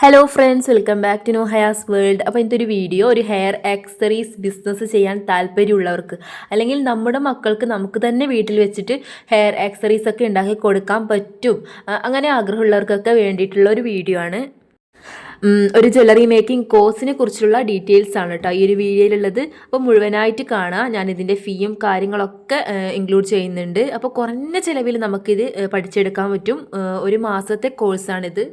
Hello friends, welcome back to Haya's world. അപ്പോൾ ഇന്നത്തെ ഒരു വീഡിയോ ഒരു ഹെയർ ആക്സറീസ് ബിസിനസ് ചെയ്യാൻ താല്പര്യമുള്ളവർക്ക്, അല്ലെങ്കിൽ നമ്മുടെ മക്കൾക്ക് നമുക്ക് തന്നെ വീട്ടിൽ വെച്ചിട്ട് ഹെയർ ആക്സറീസ് ഒക്കെ ഉണ്ടാക്കി കൊടുക്കാൻ പറ്റും, അങ്ങനെ ആഗ്രഹമുള്ളവർക്കൊക്കെ വേണ്ടിയിട്ടുള്ള ഒരു വീഡിയോ ആണ്. ഒരു ജ്വല്ലറി മേക്കിംഗ് കോഴ്സിനെ കുറിച്ചുള്ള ഡീറ്റെയിൽസ് ആണ് കേട്ടോ ഈ ഒരു വീഡിയോയിലുള്ളത്. അപ്പോൾ മുഴുവനായിട്ട് കാണാം. ഞാൻ ഇതിൻ്റെ ഫീയും കാര്യങ്ങളൊക്കെ ഇൻക്ലൂഡ് ചെയ്യുന്നുണ്ട്. അപ്പോൾ കുറഞ്ഞ ചിലവിൽ നമുക്കിത് പഠിച്ചെടുക്കാൻ പറ്റും. ഒരു മാസത്തെ കോഴ്സാണിത്.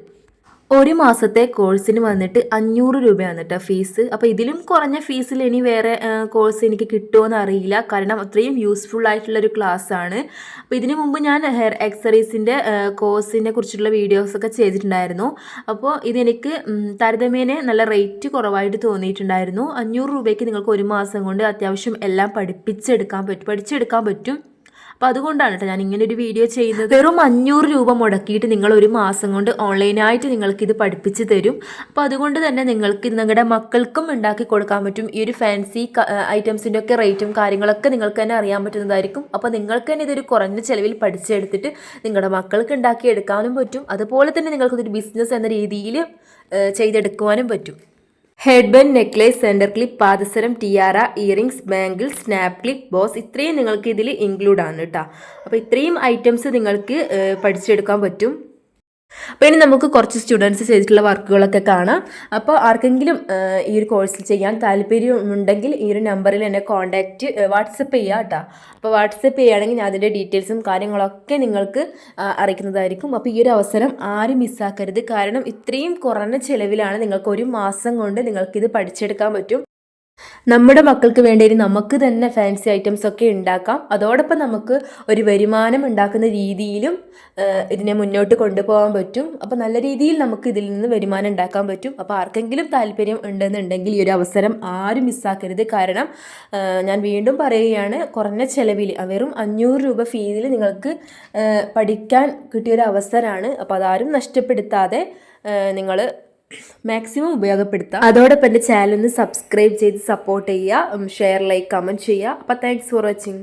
ഒരു മാസത്തെ കോഴ്സിന് വന്നിട്ട് 500 രൂപയാണ് കേട്ടോ ഫീസ്. അപ്പോൾ ഇതിലും കുറഞ്ഞ ഫീസിൽ ഇനി വേറെ കോഴ്സ് എനിക്ക് കിട്ടുമോയെന്ന് അറിയില്ല, കാരണം അത്രയും യൂസ്ഫുൾ ആയിട്ടുള്ളൊരു ക്ലാസ്സാണ്. അപ്പോൾ ഇതിനു മുമ്പ് ഞാൻ ഹെയർ ആക്സറീസിൻ്റെ കോഴ്സിനെ കുറിച്ചുള്ള വീഡിയോസൊക്കെ ചെയ്തിട്ടുണ്ടായിരുന്നു. അപ്പോൾ ഇതെനിക്ക് താരതമ്യേന നല്ല റേറ്റ് കുറവായിട്ട് തോന്നിയിട്ടുണ്ടായിരുന്നു. 500 രൂപയ്ക്ക് നിങ്ങൾക്ക് ഒരു മാസം കൊണ്ട് അത്യാവശ്യം എല്ലാം പഠിച്ചെടുക്കാൻ പറ്റും. അപ്പോൾ അതുകൊണ്ടാണ് കേട്ടോ ഞാൻ ഇങ്ങനെ ഒരു വീഡിയോ ചെയ്യുന്നത്. വെറും 500 രൂപ മുടക്കിയിട്ട് നിങ്ങൾ ഒരു മാസം കൊണ്ട് ഓൺലൈനായിട്ട് നിങ്ങൾക്കിത് പഠിപ്പിച്ച് തരും. അപ്പോൾ അതുകൊണ്ട് തന്നെ നിങ്ങൾക്ക് നിങ്ങളുടെ മക്കൾക്കും ഉണ്ടാക്കി കൊടുക്കാൻ പറ്റും. ഈ ഒരു ഫാൻസി ഐറ്റംസിൻ്റെ ഒക്കെ റേറ്റും കാര്യങ്ങളൊക്കെ നിങ്ങൾക്ക് തന്നെ അറിയാൻ പറ്റുന്നതായിരിക്കും. അപ്പോൾ നിങ്ങൾക്ക് തന്നെ ഇതൊരു കുറഞ്ഞ ചിലവിൽ പഠിച്ചെടുത്തിട്ട് നിങ്ങളുടെ മക്കൾക്ക് ഉണ്ടാക്കിയെടുക്കാനും പറ്റും. അതുപോലെ തന്നെ നിങ്ങൾക്കിതൊരു ബിസിനസ് എന്ന രീതിയിൽ ചെയ്തെടുക്കുവാനും പറ്റും. Headband, necklace, centre clip, പാദസരം, tiara, earrings, bangle, snap clip, bows, ഇത്രയും നിങ്ങൾക്ക് ഇതിൽ ഇൻക്ലൂഡ് ആണ് കേട്ടോ. അപ്പോൾ ഇത്രയും ഐറ്റംസ് നിങ്ങൾക്ക് പഠിച്ചെടുക്കാൻ പറ്റും. അപ്പോൾ ഇനി നമുക്ക് കുറച്ച് സ്റ്റുഡൻസ് ചെയ്തിട്ടുള്ള വർക്കുകളൊക്കെ കാണാം. അപ്പോൾ ആർക്കെങ്കിലും ഈ ഒരു കോഴ്സിൽ ചെയ്യാൻ താല്പര്യമുണ്ടെങ്കിൽ ഈ ഒരു നമ്പറിൽ എന്നെ വാട്സപ്പ് ചെയ്യുക കേട്ടോ. അപ്പോൾ വാട്സപ്പ് ചെയ്യുകയാണെങ്കിൽ ഞാൻ അതിൻ്റെ ഡീറ്റെയിൽസും കാര്യങ്ങളൊക്കെ നിങ്ങൾക്ക് അറിയിക്കുന്നതായിരിക്കും. അപ്പോൾ ഈ ഒരു അവസരം ആരും മിസ്സാക്കരുത്, കാരണം ഇത്രയും കുറഞ്ഞ ചിലവിലാണ് നിങ്ങൾക്ക് ഒരു മാസം കൊണ്ട് നിങ്ങൾക്കിത് പഠിച്ചെടുക്കാൻ പറ്റും. നമ്മുടെ മക്കൾക്ക് വേണ്ടി നമുക്ക് തന്നെ ഫാൻസി ഐറ്റംസ് ഒക്കെ ഉണ്ടാക്കാം. അതോടൊപ്പം നമുക്ക് ഒരു വരുമാനം ഉണ്ടാക്കുന്ന രീതിയിലും ഇതിനെ മുന്നോട്ട് കൊണ്ടുപോകാൻ പറ്റും. അപ്പോൾ നല്ല രീതിയിൽ നമുക്ക് ഇതിൽ നിന്ന് വരുമാനം ഉണ്ടാക്കാൻ പറ്റും. അപ്പോൾ ആർക്കെങ്കിലും താല്പര്യം ഉണ്ടെന്നുണ്ടെങ്കിൽ ഈ ഒരു അവസരം ആരും മിസ്സാക്കരുത്. കാരണം ഞാൻ വീണ്ടും പറയുകയാണ്, കുറഞ്ഞ ചിലവിൽ വെറും 500 രൂപ ഫീസിൽ നിങ്ങൾക്ക് പഠിക്കാൻ കിട്ടിയൊരു അവസരമാണ്. അപ്പോൾ അതാരും നഷ്ടപ്പെടുത്താതെ നിങ്ങൾ മാക്സിമം ഉപയോഗപ്പെടുത്താം. അതോടൊപ്പം എൻ്റെ ചാനൽ ഒന്ന് സബ്സ്ക്രൈബ് ചെയ്ത് സപ്പോർട്ട് ചെയ്യുക, ഷെയർ, ലൈക്ക്, കമൻറ്റ് ചെയ്യുക. അപ്പോൾ താങ്ക്സ് ഫോർ വാച്ചിങ്.